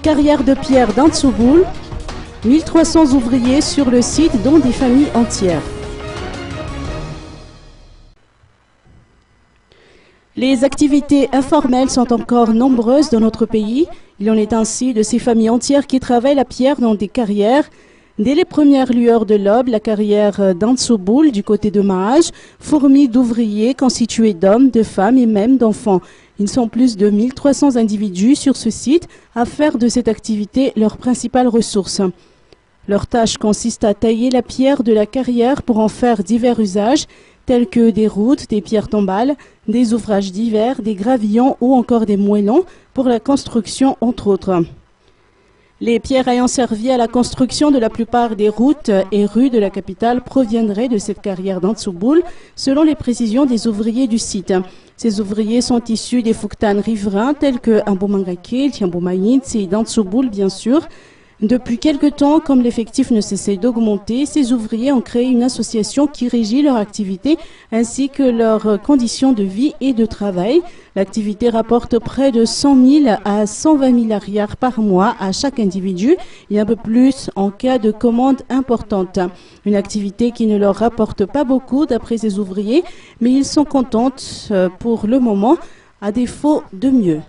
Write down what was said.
carrière de pierre d'Antsoboul, 1300 ouvriers sur le site, dont des familles entières. Les activités informelles sont encore nombreuses dans notre pays. Il en est ainsi de ces familles entières qui travaillent la pierre dans des carrières. Dès les premières lueurs de l'aube, la carrière d'Antsoboul, du côté de Mahaj, fourmille d'ouvriers constitués d'hommes, de femmes et même d'enfants. Ils sont plus de 1300 individus sur ce site à faire de cette activité leur principale ressource. Leur tâche consiste à tailler la pierre de la carrière pour en faire divers usages, tels que des routes, des pierres tombales, des ouvrages divers, des gravillons ou encore des moellons pour la construction, entre autres. Les pierres ayant servi à la construction de la plupart des routes et rues de la capitale proviendraient de cette carrière d'Antsoboul, selon les précisions des ouvriers du site. Ces ouvriers sont issus des Fouktanes riverains tels que Ambomangake, Tiambomaïn et d'Antsoboul bien sûr. Depuis quelque temps, comme l'effectif ne cessait d'augmenter, ces ouvriers ont créé une association qui régit leur activité ainsi que leurs conditions de vie et de travail. L'activité rapporte près de 100 000 à 120 000 arrières par mois à chaque individu et un peu plus en cas de commande importante. Une activité qui ne leur rapporte pas beaucoup d'après ces ouvriers, mais ils sont contents pour le moment, à défaut de mieux.